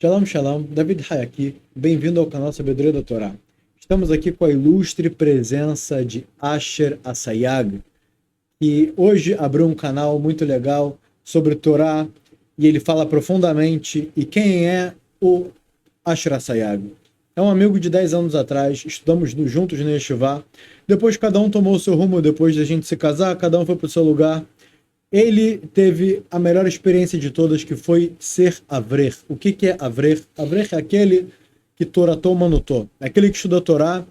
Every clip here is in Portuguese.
Shalom, shalom, David Hay aqui, bem-vindo ao canal Sabedoria da Torá. Estamos aqui com a ilustre presença de Asher Asayag, que hoje abriu um canal muito legal sobre Torá e ele fala profundamente. E quem é o Asher Asayag? É um amigo de 10 anos atrás, estudamos juntos no Yeshivá, depois cada um tomou o seu rumo, depois da gente se casar, cada um foi para o seu lugar. Ele teve a melhor experiência de todas, que foi ser Avrer. O que é Avrer? Avrer é aquele que Toratô Manutô. É aquele que estuda a Torá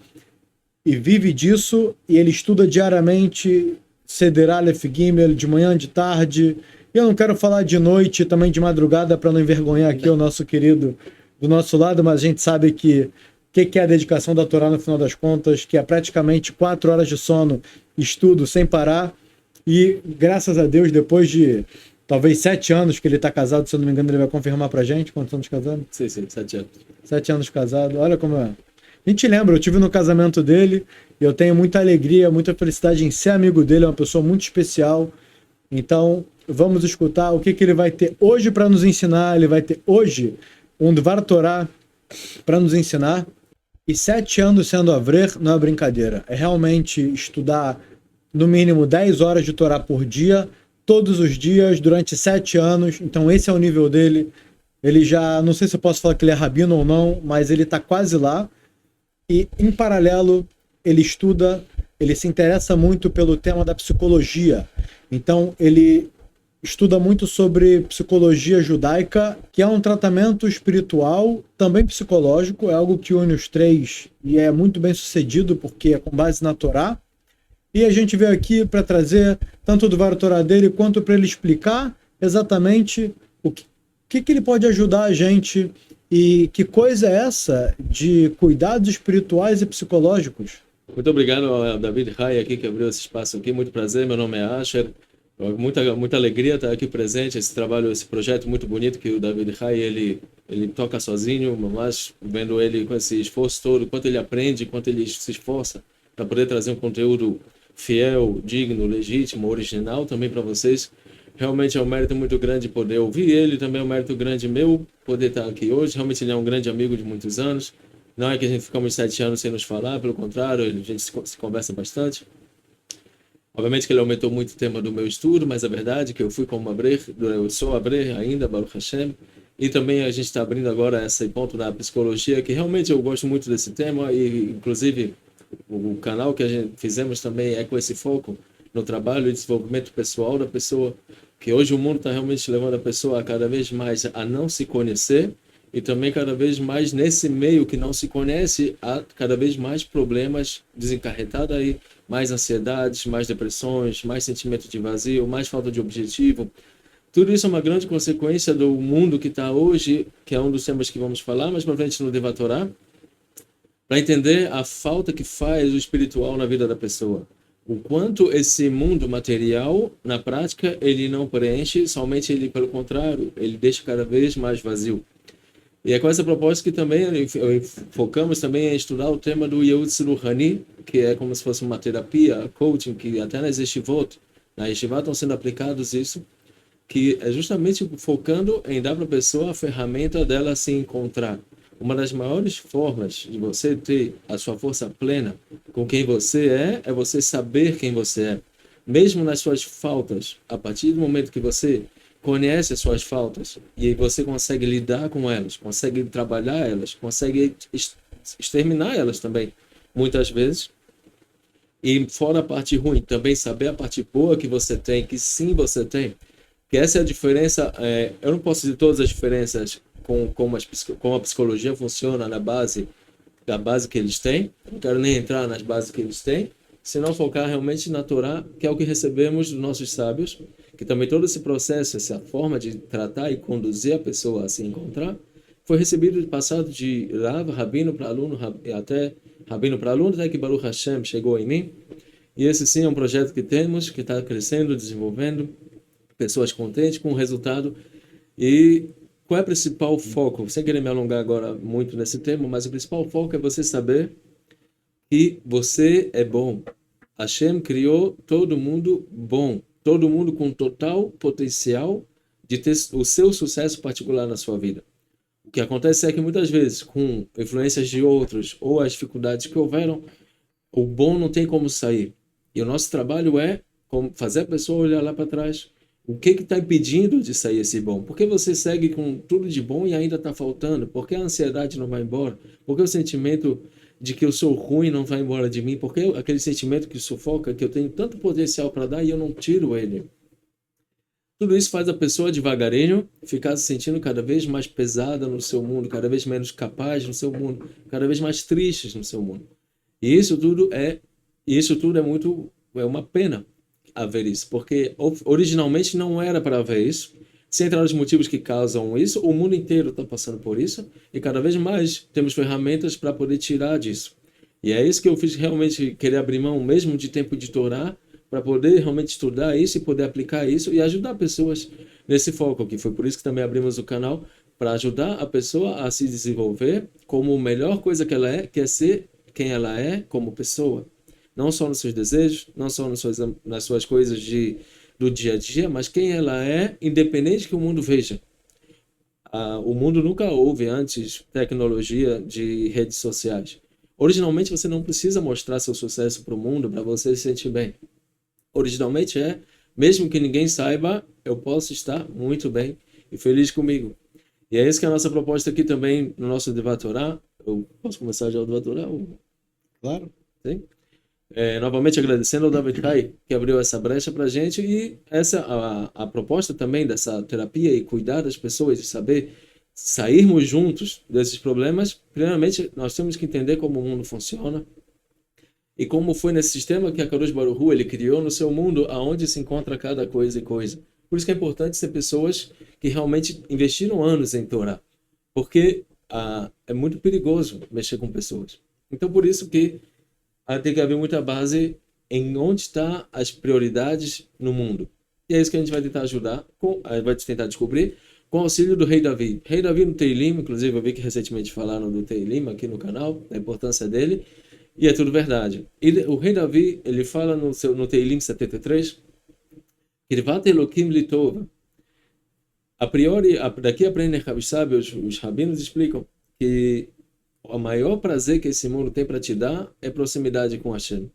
e vive disso, e ele estuda diariamente Seder Aleph Gimel, de manhã, de tarde. E eu não quero falar de noite, também de madrugada, para não envergonhar aqui o nosso querido do nosso lado, mas a gente sabe que o que é a dedicação da Torá no final das contas, que é praticamente 4 horas de sono, estudo sem parar. E graças a Deus, depois de talvez 7 anos que ele está casado, se eu não me engano, ele vai confirmar pra gente quantos anos casado? Sim, 7 anos. 7 anos casado, olha como é. A gente lembra, eu tive no casamento dele, e eu tenho muita alegria, muita felicidade em ser amigo dele, é uma pessoa muito especial. Então, vamos escutar o que ele vai ter hoje para nos ensinar. Ele vai ter hoje um Dvar Torá para nos ensinar. E 7 anos sendo Avrer não é brincadeira, é realmente estudar no mínimo 10 horas de Torá por dia, todos os dias, durante 7 anos. Então esse é o nível dele. Ele já, não sei se eu posso falar que ele é rabino ou não, mas ele está quase lá. E em paralelo, ele estuda, ele se interessa muito pelo tema da psicologia. Então ele estuda muito sobre psicologia judaica, que é um tratamento espiritual, também psicológico, é algo que une os três e é muito bem sucedido porque é com base na Torá. E a gente veio aqui para trazer tanto do Dvar Torá dele, quanto para ele explicar exatamente o que ele pode ajudar a gente e que coisa é essa de cuidados espirituais e psicológicos. Muito obrigado ao David Hay aqui que abriu esse espaço aqui. Muito prazer, meu nome é Asher. Muita alegria estar aqui presente. Esse trabalho, esse projeto muito bonito que o David Hay ele toca sozinho, mas vendo ele com esse esforço todo, quanto ele aprende, quanto ele se esforça para poder trazer um conteúdo fiel, digno, legítimo, original também para vocês. Realmente é um mérito muito grande poder ouvir ele, também é um mérito grande meu poder estar aqui hoje. Realmente ele é um grande amigo de muitos anos. Não é que a gente ficamos 7 anos sem nos falar, pelo contrário, a gente se conversa bastante. Obviamente que ele aumentou muito o tema do meu estudo, mas a verdade é que eu fui como Abrer, eu sou Abrer ainda, Baruch Hashem, e também a gente está abrindo agora esse ponto da psicologia, que realmente eu gosto muito desse tema, e inclusive o canal que a gente fizemos também é com esse foco no trabalho e desenvolvimento pessoal da pessoa, que hoje o mundo está realmente levando a pessoa a cada vez mais a não se conhecer, e também cada vez mais nesse meio que não se conhece, há cada vez mais problemas desencarretados aí, mais ansiedades, mais depressões, mais sentimento de vazio, mais falta de objetivo. Tudo isso é uma grande consequência do mundo que está hoje, que é um dos temas que vamos falar, mas para frente no Dvar Torá, para entender a falta que faz o espiritual na vida da pessoa. O quanto esse mundo material, na prática, ele não preenche, somente ele, pelo contrário, ele deixa cada vez mais vazio. E é com essa proposta que também focamos também em estudar o tema do Yeutz Ruhani, que é como se fosse uma terapia, coaching, que até nas yeshivot, na yeshiva estão sendo aplicados isso, que é justamente focando em dar para a pessoa a ferramenta dela se encontrar. Uma das maiores formas de você ter a sua força plena com quem você é você saber quem você é. Mesmo nas suas faltas, a partir do momento que você conhece as suas faltas e você consegue lidar com elas, consegue trabalhar elas, consegue exterminar elas também, muitas vezes. E fora a parte ruim, também saber a parte boa que você tem, que sim você tem. Que essa é a diferença, eu não posso dizer todas as diferenças com como a psicologia funciona da base que eles têm, não quero nem entrar nas bases que eles têm, senão focar realmente na Torá, que é o que recebemos dos nossos sábios, que também todo esse processo, essa forma de tratar e conduzir a pessoa a se encontrar, foi recebido passado de Rav, rabino para aluno, até rabino para aluno, até que Baruch Hashem chegou em mim. E esse sim é um projeto que temos, que está crescendo, desenvolvendo, pessoas contentes com o resultado. E qual é o principal foco? Sem querer me alongar agora muito nesse tema, mas o principal foco é você saber que você é bom. Hashem criou todo mundo bom, todo mundo com total potencial de ter o seu sucesso particular na sua vida. O que acontece é que muitas vezes, com influências de outros ou as dificuldades que houveram, o bom não tem como sair. E o nosso trabalho é fazer a pessoa olhar lá para trás. O que está impedindo de sair esse bom? Por que você segue com tudo de bom e ainda está faltando? Por que a ansiedade não vai embora? Por que o sentimento de que eu sou ruim não vai embora de mim? Por que aquele sentimento que sufoca, que eu tenho tanto potencial para dar e eu não tiro ele? Tudo isso faz a pessoa devagarinho ficar se sentindo cada vez mais pesada no seu mundo, cada vez menos capaz no seu mundo, cada vez mais triste no seu mundo. E isso tudo é muito, é uma pena haver isso, porque originalmente não era para haver isso. Sem entrar nos motivos que causam isso, o mundo inteiro está passando por isso e cada vez mais temos ferramentas para poder tirar disso. E é isso que eu fiz realmente querer abrir mão mesmo de tempo de Torá para poder realmente estudar isso e poder aplicar isso e ajudar pessoas nesse foco, que foi por isso que também abrimos o canal para ajudar a pessoa a se desenvolver como a melhor coisa que ela é, que é ser quem ela é como pessoa. Não só nos seus desejos, não só nas suas coisas do dia a dia, mas quem ela é, independente que o mundo veja. O mundo nunca houve antes tecnologia de redes sociais. Originalmente você não precisa mostrar seu sucesso para o mundo para você se sentir bem. Originalmente mesmo que ninguém saiba, eu posso estar muito bem e feliz comigo. E é isso que é a nossa proposta aqui também no nosso Devat Torá. Eu posso começar já o Devat Torá? Claro. Sim? Novamente agradecendo ao David Hai, que abriu essa brecha para a gente, e essa a proposta também dessa terapia e cuidar das pessoas e saber sairmos juntos desses problemas. Primeiramente, nós temos que entender como o mundo funciona e como foi nesse sistema que a Kadosh Baruch Hu, ele criou no seu mundo, aonde se encontra cada coisa e coisa. Por isso que é importante ser pessoas que realmente investiram anos em Torá, porque é muito perigoso mexer com pessoas. Então, por isso que tem que haver muita base em onde estão as prioridades no mundo. E é isso que a gente vai tentar ajudar, vai tentar descobrir, com o auxílio do Rei Davi. Rei Davi no Teilim, inclusive eu vi que recentemente falaram do Teilim aqui no canal, da importância dele, e é tudo verdade. O Rei Davi, ele fala no Teilim 73, Kirvat Elokim Litov. A priori, daqui aprendem os rabinos explicam que o maior prazer que esse mundo tem para te dar é proximidade com Hashem.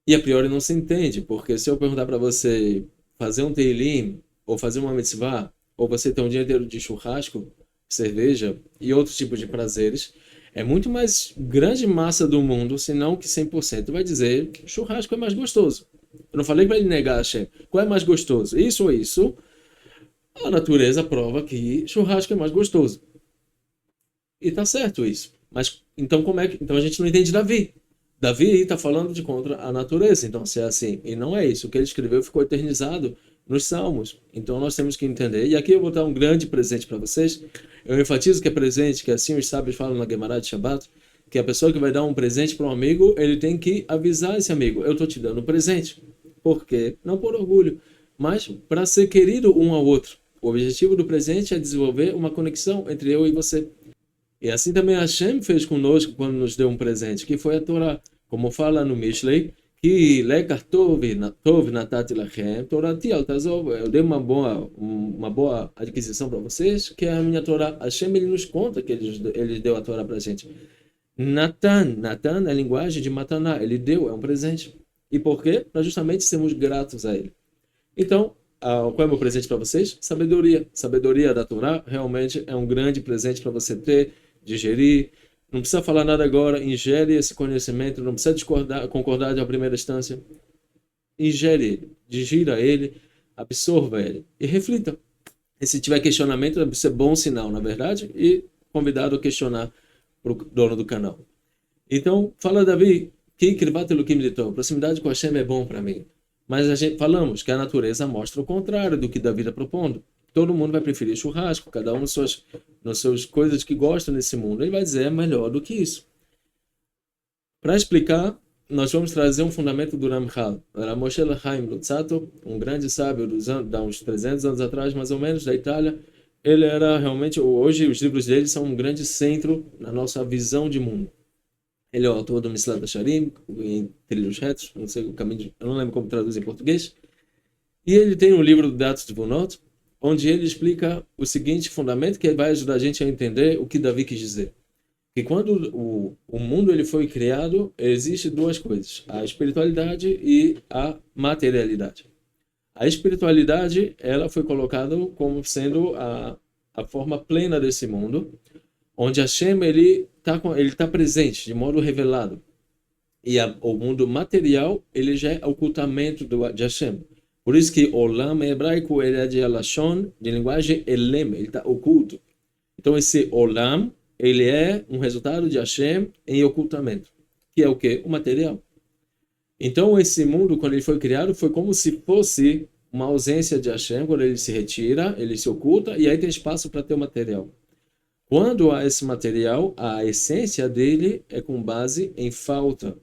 E a priori não se entende, porque se eu perguntar para você fazer um teilim, ou fazer uma mitzvah, ou você ter um dia inteiro de churrasco, cerveja e outros tipos de prazeres, é muito mais grande massa do mundo, senão que 100% vai dizer que churrasco é mais gostoso. Eu não falei para ele negar Hashem. Qual é mais gostoso? Isso ou isso? A natureza prova que churrasco é mais gostoso. E tá certo isso. Mas então então a gente não entende Davi. Davi está falando de contra a natureza. Então se é assim, e não é isso. O que ele escreveu ficou eternizado nos Salmos. Então nós temos que entender. E aqui eu vou dar um grande presente para vocês. Eu enfatizo que é presente, que assim os sábios falam na Gemara de Shabbat, que a pessoa que vai dar um presente para um amigo, ele tem que avisar esse amigo: eu estou te dando um presente. Por quê? Não por orgulho, mas para ser querido um ao outro. O objetivo do presente é desenvolver uma conexão entre eu e você. E assim também Hashem fez conosco quando nos deu um presente, que foi a Torá. Como fala no Mishlei, que lekar tov natati lachem, torati al tazov. Eu dei uma boa adquisição para vocês, que é a minha Torá. Hashem, ele nos conta que ele deu a Torá para a gente. Natan é a linguagem de Mataná, ele deu, é um presente. E por quê? Para justamente sermos gratos a ele. Então, qual é o meu presente para vocês? Sabedoria. Sabedoria da Torá realmente é um grande presente para você ter, digerir. Não precisa falar nada agora, ingere esse conhecimento, não precisa concordar de primeira instância. Ingere ele, digira ele, absorva ele e reflita. E se tiver questionamento, deve ser bom sinal, na verdade, e convidado a questionar para o dono do canal. Então, fala Davi, que proximidade com Hashem é bom para mim. Mas falamos que a natureza mostra o contrário do que Davi está propondo. Todo mundo vai preferir churrasco, cada um nas suas coisas que gosta nesse mundo. Ele vai dizer, é melhor do que isso. Para explicar, nós vamos trazer um fundamento do Ramchal. Moshe Chaim Luzzatto, um grande sábio de uns 300 anos atrás, mais ou menos, da Itália. Ele era realmente, hoje os livros dele são um grande centro na nossa visão de mundo. Ele é o autor do Mesilat Yesharim, em Trilhos Retos, não sei o caminho, eu não lembro como traduz em português. E ele tem um livro do Datos de Bunot, onde ele explica o seguinte fundamento que vai ajudar a gente a entender o que Davi quis dizer. Que quando o mundo ele foi criado, existe duas coisas, a espiritualidade e a materialidade. A espiritualidade, ela foi colocada como sendo a forma plena desse mundo, onde Hashem ele tá presente de modo revelado. E o mundo material, ele já é ocultamento de Hashem. Por isso que Olam em hebraico ele é de Lashon, de linguagem Elem, ele está oculto. Então esse Olam, ele é um resultado de Hashem em ocultamento, que é o quê? O material. Então esse mundo, quando ele foi criado, foi como se fosse uma ausência de Hashem, quando ele se retira, ele se oculta, e aí tem espaço para ter o material. Quando há esse material, a essência dele é com base em falta.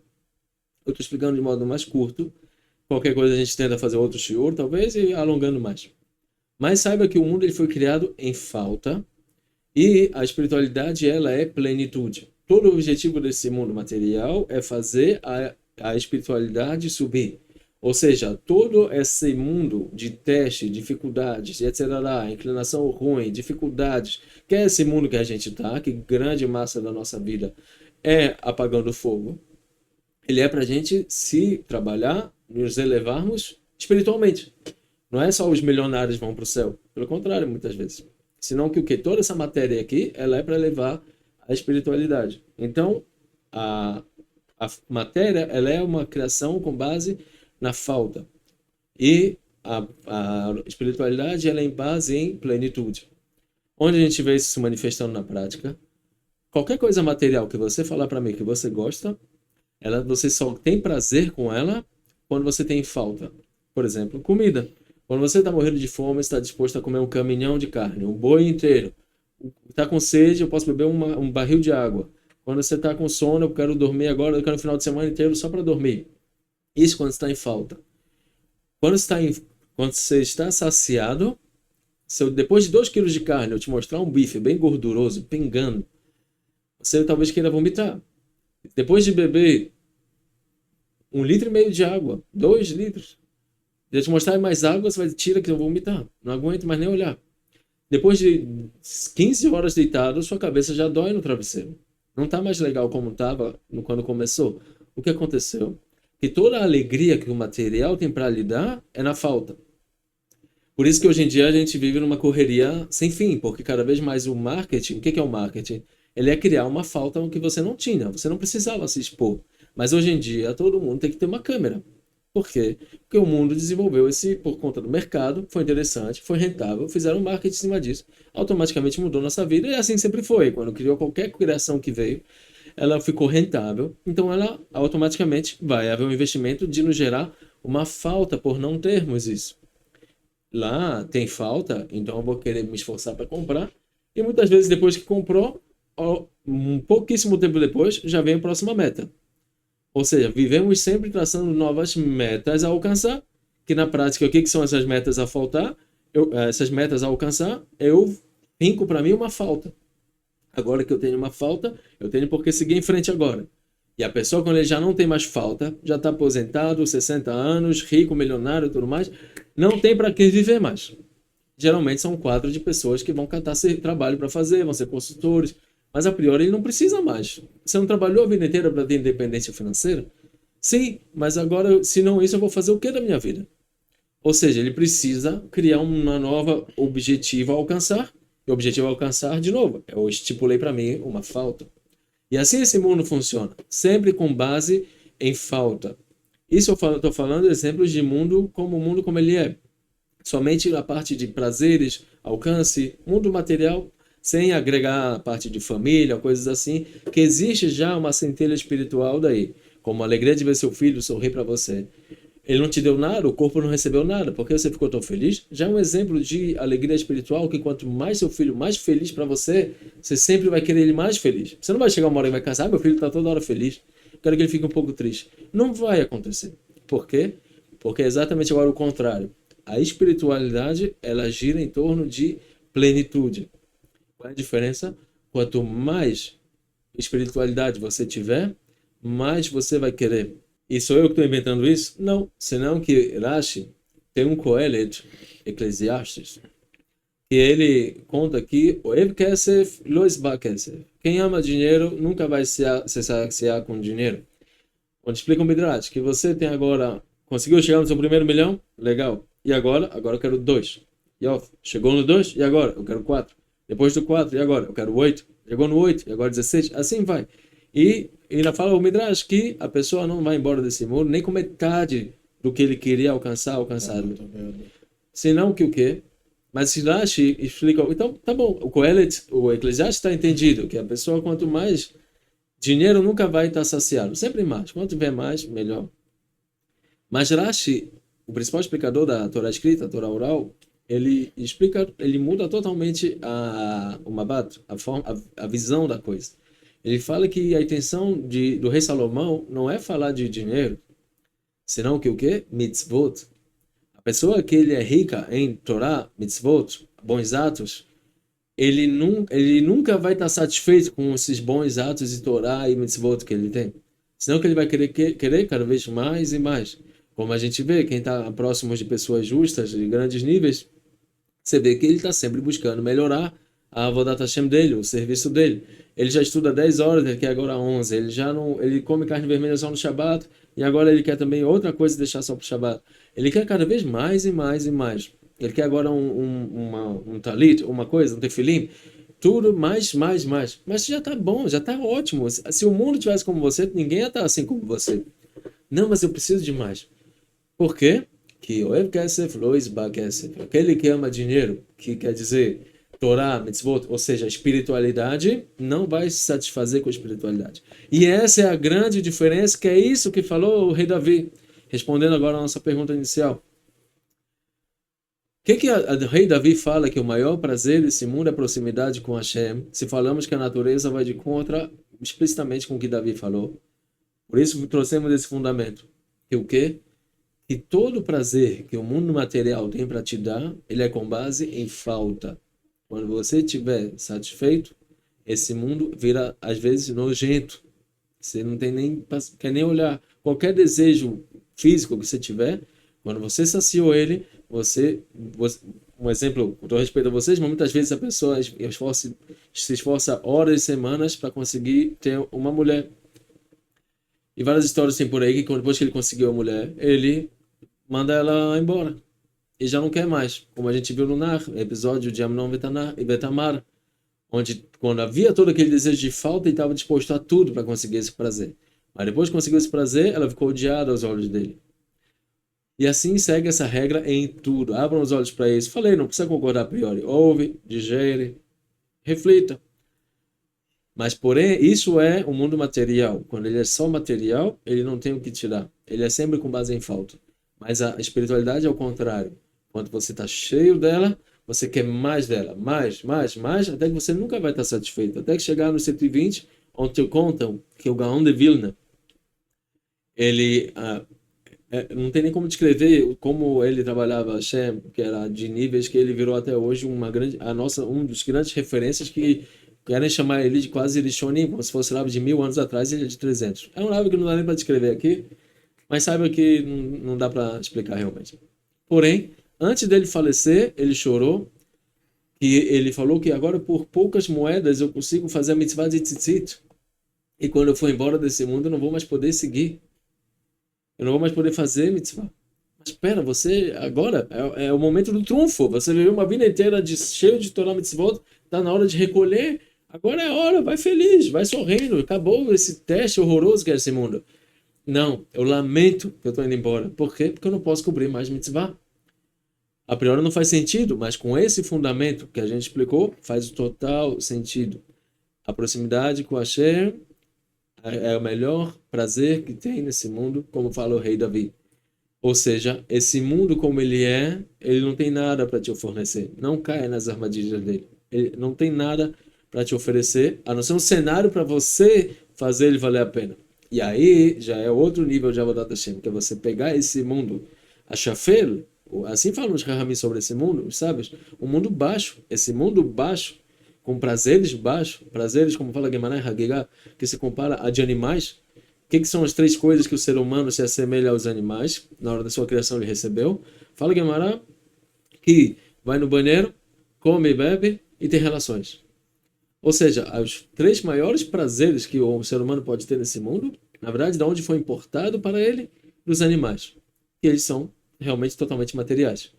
Eu estou explicando de modo mais curto. Qualquer coisa a gente tenta fazer outro shiur, talvez, e alongando mais. Mas saiba que o mundo ele foi criado em falta e a espiritualidade ela é plenitude. Todo o objetivo desse mundo material é fazer a espiritualidade subir. Ou seja, todo esse mundo de teste, dificuldades, etc., inclinação ruim, dificuldades, que é esse mundo que a gente está, que grande massa da nossa vida é apagando fogo, ele é para a gente se trabalhar, nos elevarmos espiritualmente. Não é só os milionários vão para o céu. Pelo contrário, muitas vezes. Senão que o que? Toda essa matéria aqui, ela é para levar a espiritualidade. Então, a matéria, ela é uma criação com base na falta. E a espiritualidade, ela é em base em plenitude. Onde a gente vê isso se manifestando na prática? Qualquer coisa material que você falar para mim que você gosta, você só tem prazer com ela quando você tem falta. Por exemplo, comida. Quando você está morrendo de fome, está disposto a comer um caminhão de carne, um boi inteiro. Está com sede, eu posso beber um barril de água. Quando você está com sono, eu quero dormir agora, eu quero o final de semana inteiro só para dormir. Isso quando está em falta. Quando você está saciado, depois de 2 quilos de carne, eu te mostrar um bife bem gorduroso, pingando, você talvez queira vomitar. Depois de beber 1,5 litro de água, 2 litros, de te mostrar mais água, você vai tirar que eu vou vomitar. Não aguento mais nem olhar. Depois de 15 horas deitado, sua cabeça já dói no travesseiro. Não está mais legal como estava quando começou. O que aconteceu? Que toda a alegria que o material tem para lhe dar é na falta. Por isso que hoje em dia a gente vive numa correria sem fim, porque cada vez mais o marketing, o que é o marketing? Ele é criar uma falta que você não tinha, você não precisava se expor. Mas hoje em dia todo mundo tem que ter uma câmera. Por quê? Porque o mundo desenvolveu por conta do mercado, foi interessante, foi rentável, fizeram marketing em cima disso. Automaticamente mudou nossa vida e assim sempre foi. Quando criou qualquer criação que veio, ela ficou rentável, então ela automaticamente vai haver um investimento de nos gerar uma falta por não termos isso. Lá tem falta, então eu vou querer me esforçar para comprar. E muitas vezes depois que comprou, um pouquíssimo tempo depois, já vem a próxima meta. Ou seja, vivemos sempre traçando novas metas a alcançar, que na prática, o que são essas metas a faltar? Essas metas a alcançar, eu finco para mim uma falta. Agora que eu tenho uma falta, eu tenho por que seguir em frente agora. E a pessoa, quando ele já não tem mais falta, já está aposentado, 60 anos, rico, milionário e tudo mais, não tem para que viver mais. Geralmente são um quadro de pessoas que vão catar trabalho para fazer, vão ser consultores, mas a priori ele não precisa mais. Você não trabalhou a vida inteira para ter independência financeira? Sim, mas agora, se não isso, eu vou fazer o que da minha vida? Ou seja, ele precisa criar uma nova objetivo a alcançar. E o objetivo a alcançar, de novo, eu estipulei para mim uma falta. E assim esse mundo funciona, sempre com base em falta. Isso eu estou falando exemplos de mundo como ele é. Somente a parte de prazeres, alcance, mundo material, sem agregar a parte de família, coisas assim, que existe já uma centelha espiritual daí, como a alegria de ver seu filho sorrir para você. Ele não te deu nada, o corpo não recebeu nada, porque você ficou tão feliz. Já é um exemplo de alegria espiritual, que quanto mais seu filho mais feliz para você, você sempre vai querer ele mais feliz. Você não vai chegar uma hora e vai casar, meu filho está toda hora feliz, quero que ele fique um pouco triste. Não vai acontecer. Por quê? Porque é exatamente agora o contrário. A espiritualidade, ela gira em torno de plenitude. Qual é a diferença? Quanto mais espiritualidade você tiver, mais você vai querer. E sou eu que estou inventando isso? Não. Senão que Rashi tem um Coelet, Eclesiastes, que ele conta aqui, Oev Kesef, Lo Yisba Kesef. Quem ama dinheiro nunca vai se saciar com dinheiro. Onde explica o Midrash, que você tem agora, conseguiu chegar no seu primeiro milhão? Legal. E agora? Agora eu quero 2. E ó, chegou no 2, e agora? Eu quero 4. Depois do 4, e agora? Eu quero 8. Chegou no 8, e agora 16. Assim vai. E ainda fala o Midrash que a pessoa não vai embora desse mundo nem com metade do que ele queria alcançar. Senão que o quê? Mas Rashi explica, então tá bom, o Kohelet, o Eclesiastes está entendido, que a pessoa quanto mais dinheiro nunca vai estar saciado, sempre mais, quanto tiver mais, melhor. Mas Rashi, o principal explicador da Torá escrita, a Torá oral, ele explica, ele muda totalmente o Mabat, a visão da coisa. Ele fala que a intenção do rei Salomão não é falar de dinheiro, senão que o quê? Mitzvot. A pessoa que ele é rica em Torá, mitzvot, bons atos, ele nunca vai estar satisfeito com esses bons atos de Torá e mitzvot que ele tem. Senão que ele vai querer cada vez mais e mais. Como a gente vê, quem está próximo de pessoas justas, de grandes níveis, você vê que ele está sempre buscando melhorar a Avodat Hashem dele, o serviço dele. Ele já estuda 10 horas, ele quer agora 11. Ele já não, ele come carne vermelha só no Shabat, e agora ele quer também outra coisa deixar só para o Shabat. Ele quer cada vez mais e mais e mais. Ele quer agora um talit, uma coisa, um tefilim, tudo mais. Mas já está bom, já está ótimo. Se o mundo tivesse como você, ninguém ia estar assim como você. Não, mas eu preciso de mais. Por quê? Que Oev Kesef, Lo Yisba Kesef. Aquele que ama dinheiro, que quer dizer Torá, mitzvot, ou seja, a espiritualidade, não vai se satisfazer com a espiritualidade. E essa é a grande diferença, que é isso que falou o rei Davi. Respondendo agora a nossa pergunta inicial. O que o rei Davi fala que o maior prazer desse mundo é a proximidade com Hashem, se falamos que a natureza vai de contra explicitamente com o que Davi falou? Por isso trouxemos esse fundamento. Que o quê? Que todo prazer que o mundo material tem para te dar, ele é com base em falta. Quando você estiver satisfeito, esse mundo vira, às vezes, nojento. Você não tem nem, quer nem olhar. Qualquer desejo físico que você tiver, quando você saciou ele, um exemplo, com todo respeito a vocês, mas muitas vezes a pessoa se esforça horas e semanas para conseguir ter uma mulher. E várias histórias tem por aí que depois que ele conseguiu a mulher, ele manda ela embora. E já não quer mais. Como a gente viu no Nar, episódio de Amnon e Betamar, onde quando havia todo aquele desejo de falta, ele estava disposto a tudo para conseguir esse prazer. Mas depois que conseguiu esse prazer, ela ficou odiada aos olhos dele. E assim segue essa regra em tudo. Abram os olhos para isso. Falei, não precisa concordar a priori. Ouve, digere, reflita. Mas, porém, isso é o mundo material. Quando ele é só material, ele não tem o que tirar. Ele é sempre com base em falta. Mas a espiritualidade é o contrário. Quando você está cheio dela, você quer mais dela. Mais, até que você nunca vai estar satisfeito. Até que chegar no 120, onde te contam que o Gaon de Vilna, ele... não tem nem como descrever como ele trabalhava Hashem, que era de níveis que ele virou até hoje um dos grandes referências que querem chamar ele de quase Rishonim, como se fosse Rabi de 1000 anos atrás e ele é de 300. É um Rabi que não dá nem para descrever aqui, mas saiba que não dá para explicar realmente. Porém, antes dele falecer, ele chorou, e ele falou que agora por poucas moedas eu consigo fazer a mitzvah de tzitzit, e quando eu for embora desse mundo eu não vou mais poder seguir. Eu não vou mais poder fazer mitzvah. Mas espera, você agora é o momento do trunfo. Você viveu uma vida inteira cheio de Torah mitzvot, está na hora de recolher. Agora é a hora, vai feliz, vai sorrindo. Acabou esse teste horroroso que é esse mundo. Não, eu lamento que eu estou indo embora. Por quê? Porque eu não posso cobrir mais mitzvah. A priori não faz sentido, mas com esse fundamento que a gente explicou, faz total sentido. A proximidade com Hashem é o melhor prazer que tem nesse mundo, como fala o rei Davi. Ou seja, esse mundo como ele não tem nada para te fornecer. Não caia nas armadilhas dele. Ele não tem nada para te oferecer, a não ser um cenário para você fazer ele valer a pena. E aí já é outro nível de Avodat Hashem, que é você pegar esse mundo, a Shafel, assim falam os Rahamim sobre esse mundo, sabes? Um mundo baixo, esse mundo baixo, com prazeres baixos, prazeres, como fala Gemará e Hagigah, que se compara a de animais. O que são as três coisas que o ser humano se assemelha aos animais, na hora da sua criação ele recebeu? Fala Gemará que vai no banheiro, come e bebe e tem relações. Ou seja, os 3 maiores prazeres que o ser humano pode ter nesse mundo, na verdade, de onde foi importado para ele, dos animais. E eles são realmente totalmente materiais.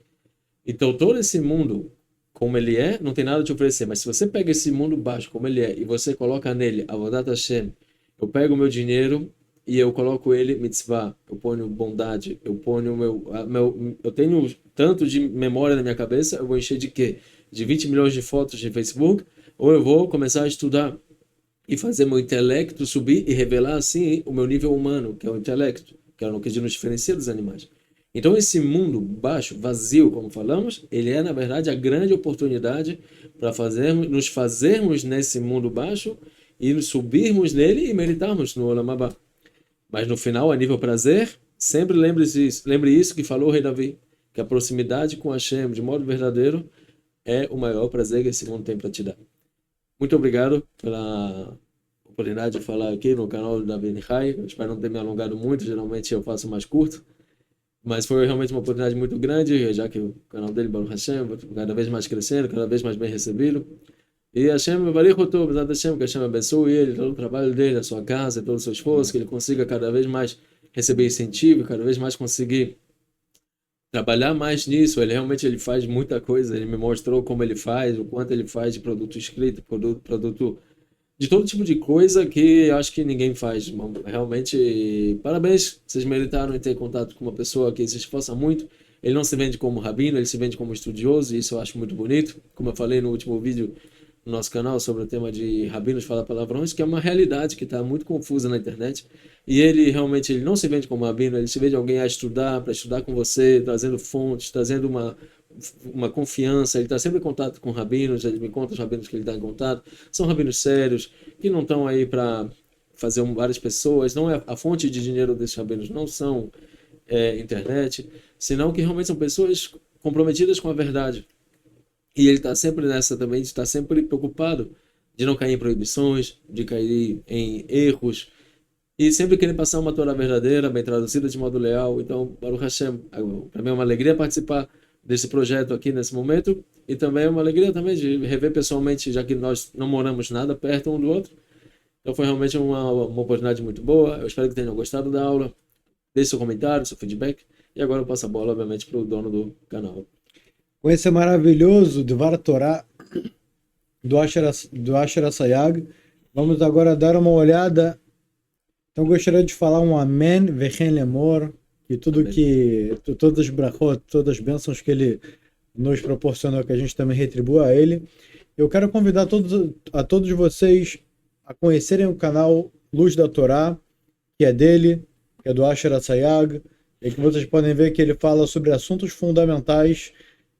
Então, todo esse mundo, como ele é, não tem nada a te oferecer. Mas se você pega esse mundo baixo, como ele é, e você coloca nele Avodat Hashem, eu pego o meu dinheiro e eu coloco ele mitzvah, eu ponho bondade, eu ponho eu tenho tanto de memória na minha cabeça, eu vou encher de quê? De 20 milhões de fotos de Facebook, ou eu vou começar a estudar e fazer meu intelecto subir e revelar assim o meu nível humano, que é o intelecto, que é o que nos diferencia dos animais. Então esse mundo baixo, vazio, como falamos, ele é na verdade a grande oportunidade para nos fazermos nesse mundo baixo e nos subirmos nele e meditarmos no Olam Haba. Mas no final, a nível prazer, sempre lembre isso que falou o rei Davi, que a proximidade com Hashem de modo verdadeiro é o maior prazer que esse mundo tem para te dar. Muito obrigado pela oportunidade de falar aqui no canal do David High. Espero não ter me alongado muito, geralmente eu faço mais curto. Mas foi realmente uma oportunidade muito grande, já que o canal dele, Baruch Hashem, cada vez mais crescendo, cada vez mais bem recebido. E Hashem, Baruch Hashem, que Hashem abençoe ele, todo o trabalho dele, a sua casa, todo o seu esforço, que ele consiga cada vez mais receber incentivo, cada vez mais conseguir trabalhar mais nisso. Ele faz muita coisa, ele me mostrou como ele faz, o quanto ele faz de produto escrito, produto de todo tipo de coisa que eu acho que ninguém faz. Realmente, parabéns, vocês meritaram em ter contato com uma pessoa que se esforça muito. Ele não se vende como rabino, ele se vende como estudioso, e isso eu acho muito bonito. Como eu falei no último vídeo no nosso canal sobre o tema de rabinos falar palavrões, que é uma realidade que está muito confusa na internet. E ele realmente ele não se vende como rabino, ele se vende alguém a estudar, para estudar com você, trazendo fontes, trazendo uma confiança. Ele está sempre em contato com rabinos, ele me conta os rabinos que ele está em contato. São rabinos sérios, que não estão aí para fazer várias pessoas. Não é a fonte de dinheiro desses rabinos não são internet, senão que realmente são pessoas comprometidas com a verdade. E ele está sempre nessa também, está sempre preocupado de não cair em proibições, de cair em erros, e sempre querer passar uma Torá verdadeira, bem traduzida de modo leal. Então, Baruch Hashem, para mim é uma alegria participar desse projeto aqui nesse momento, e também é uma alegria também de rever pessoalmente, já que nós não moramos nada perto um do outro. Então foi realmente uma oportunidade muito boa. Eu espero que tenham gostado da aula. Deixe seu comentário, seu feedback, e agora eu passo a bola, obviamente, para o dono do canal. Com esse maravilhoso Dvar Torá do Asher Asayag, vamos agora dar uma olhada. Então gostaria de falar um Amém, Vechen Lemor, que todas as brachot, todas as bênçãos que ele nos proporcionou, que a gente também retribua a ele. Eu quero convidar a todos vocês a conhecerem o canal Luz da Torá, que é dele, que é do Asher Asayag, e que vocês podem ver que ele fala sobre assuntos fundamentais.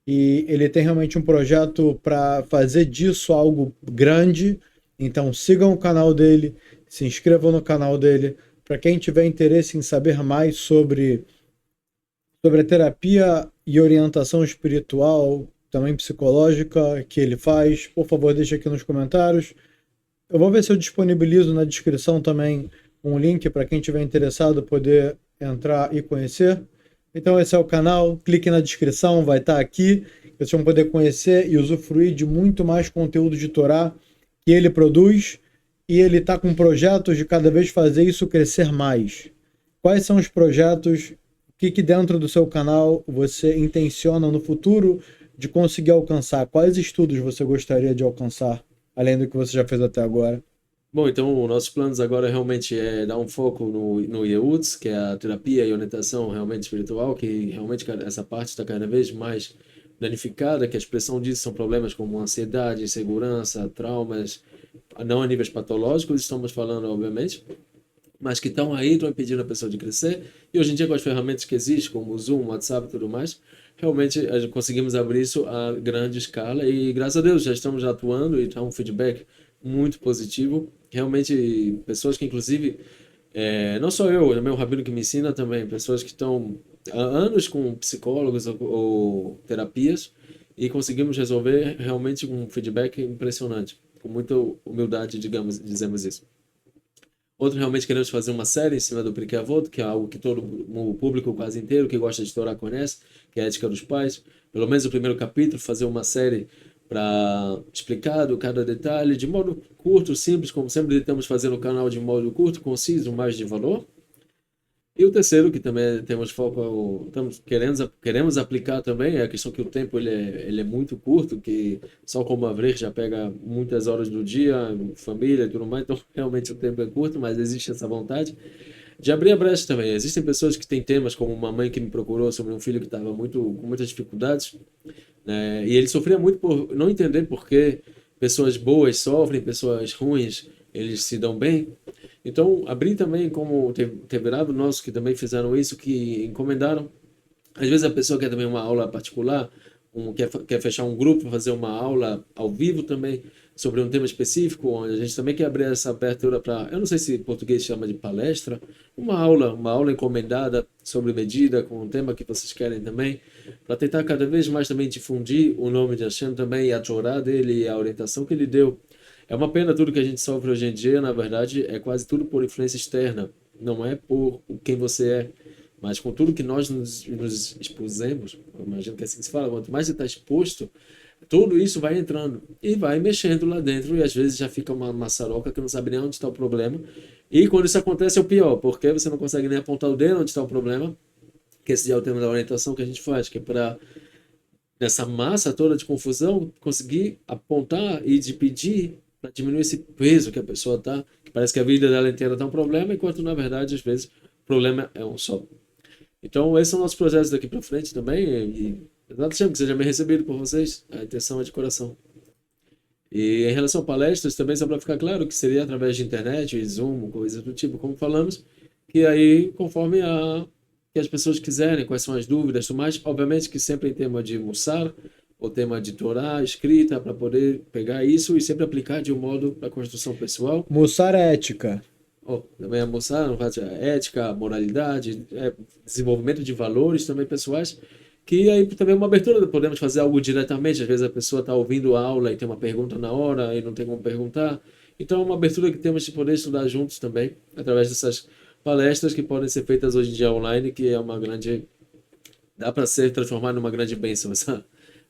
E ele tem realmente um projeto para fazer disso algo grande. Então sigam o canal dele, se inscrevam no canal dele. Para quem tiver interesse em saber mais sobre a terapia e orientação espiritual, também psicológica, que ele faz, por favor, deixe aqui nos comentários. Eu vou ver se eu disponibilizo na descrição também um link para quem tiver interessado poder entrar e conhecer. Então esse é o canal, clique na descrição, vai estar aqui, vocês vão poder conhecer e usufruir de muito mais conteúdo de Torá que ele produz, e ele está com projetos de cada vez fazer isso crescer mais. Quais são os projetos, o que dentro do seu canal você intenciona no futuro de conseguir alcançar? Quais estudos você gostaria de alcançar, além do que você já fez até agora? Bom, então, nossos planos agora realmente é dar um foco no Yehuts, que é a terapia e orientação realmente espiritual, que realmente essa parte está cada vez mais danificada, que a expressão disso são problemas como ansiedade, insegurança, traumas, não a níveis patológicos, estamos falando, obviamente, mas que estão aí, estão impedindo a pessoa de crescer. E hoje em dia, com as ferramentas que existem, como o Zoom, WhatsApp e tudo mais, realmente conseguimos abrir isso a grande escala, e graças a Deus já estamos atuando e está um feedback muito positivo. Realmente, pessoas que inclusive, não só eu, também o rabino que me ensina também, pessoas que estão há anos com psicólogos ou terapias, e conseguimos resolver realmente com um feedback impressionante, com muita humildade, dizemos isso. Outro, realmente queremos fazer uma série em cima do Pirkei Avot, que é algo que todo o público quase inteiro que gosta de Torá conhece, que é a ética dos pais. Pelo menos o primeiro capítulo, fazer uma série para explicar cada detalhe de modo curto, simples, como sempre tentamos fazer no canal, de modo curto, conciso, mais de valor. E o terceiro, que também temos foco, queremos aplicar também, é a questão que o tempo ele é muito curto, que só como abrir já pega muitas horas do dia, família e tudo mais, então realmente o tempo é curto, mas existe essa vontade de abrir a brecha também. Existem pessoas que têm temas, como uma mãe que me procurou sobre um filho que estava com muitas dificuldades, né? E ele sofria muito por não entender por que pessoas boas sofrem, pessoas ruins eles se dão bem. Então, abrir também, como teve virado nossos que também fizeram isso, que encomendaram. Às vezes a pessoa quer também uma aula particular, quer fechar um grupo, fazer uma aula ao vivo também sobre um tema específico, onde a gente também quer abrir essa abertura para, eu não sei se em português chama de palestra, uma aula encomendada sobre medida, com um tema que vocês querem também, para tentar cada vez mais também difundir o nome de Hashem também, e a Torá dele, e a orientação que ele deu. É uma pena tudo que a gente sofre hoje em dia, na verdade, é quase tudo por influência externa, não é por quem você é. Mas com tudo que nós nos expusemos, eu imagino que é assim que se fala, quanto mais você está exposto, tudo isso vai entrando e vai mexendo lá dentro, e às vezes já fica uma maçaroca que não sabe nem onde está o problema. E quando isso acontece é o pior, porque você não consegue nem apontar o dedo onde está o problema, que esse é o tema da orientação que a gente faz, que é para, nessa massa toda de confusão, conseguir apontar e de pedir para diminuir esse peso que a pessoa está, que parece que a vida dela inteira está um problema, enquanto na verdade, às vezes, o problema é um só. Então, esses são nossos projetos daqui para frente também. E nada chama que seja bem recebido por vocês. A intenção é de coração. E em relação a palestras, também só para ficar claro que seria através de internet, Zoom, coisas do tipo, como falamos, que aí, conforme que as pessoas quiserem, quais são as dúvidas, tudo mais, obviamente que sempre em tema de Mussar, ou tema de Torá, escrita, para poder pegar isso e sempre aplicar de um modo para a construção pessoal. Mussar é ética. Também a moçada, no caso, a ética, a moralidade, desenvolvimento de valores também pessoais, que aí também é uma abertura, podemos fazer algo diretamente, às vezes a pessoa está ouvindo a aula e tem uma pergunta na hora e não tem como perguntar, então é uma abertura que temos de poder estudar juntos também, através dessas palestras que podem ser feitas hoje em dia online, que é uma grande, dá para ser transformado numa grande bênção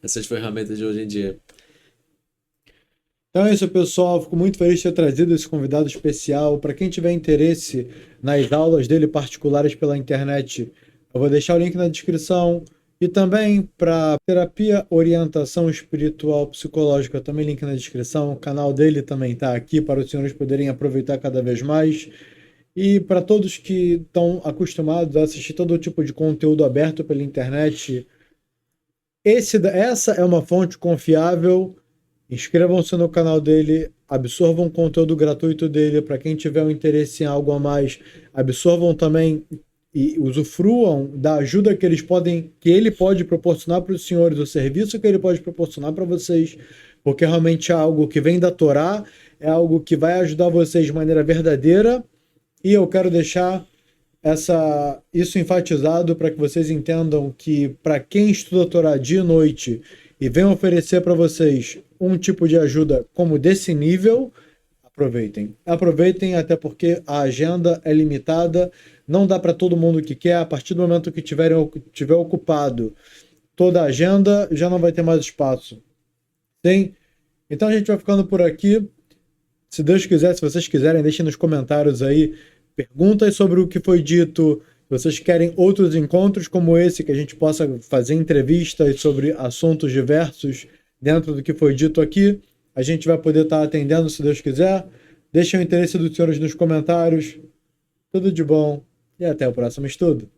essas ferramentas de hoje em dia. Então é isso, pessoal. Fico muito feliz de ter trazido esse convidado especial. Para quem tiver interesse nas aulas dele particulares pela internet, eu vou deixar o link na descrição. E também para terapia, orientação espiritual, psicológica, também link na descrição. O canal dele também está aqui para os senhores poderem aproveitar cada vez mais. E para todos que estão acostumados a assistir todo tipo de conteúdo aberto pela internet, essa é uma fonte confiável. Inscrevam-se no canal dele, absorvam o conteúdo gratuito dele. Para quem tiver um interesse em algo a mais, absorvam também e usufruam da ajuda que ele pode proporcionar para os senhores, o serviço que ele pode proporcionar para vocês, porque realmente é algo que vem da Torá, é algo que vai ajudar vocês de maneira verdadeira, e eu quero deixar isso enfatizado para que vocês entendam que para quem estuda a Torá dia e noite e vem oferecer para vocês um tipo de ajuda como desse nível, aproveitem. Aproveitem, até porque a agenda é limitada, não dá para todo mundo que quer. A partir do momento que tiver ocupado toda a agenda, já não vai ter mais espaço. Sim? Então a gente vai ficando por aqui. Se Deus quiser, se vocês quiserem, deixem nos comentários aí perguntas sobre o que foi dito. Se vocês querem outros encontros como esse, que a gente possa fazer entrevistas sobre assuntos diversos dentro do que foi dito aqui, a gente vai poder estar atendendo, se Deus quiser. Deixem o interesse dos senhores nos comentários. Tudo de bom e até o próximo estudo.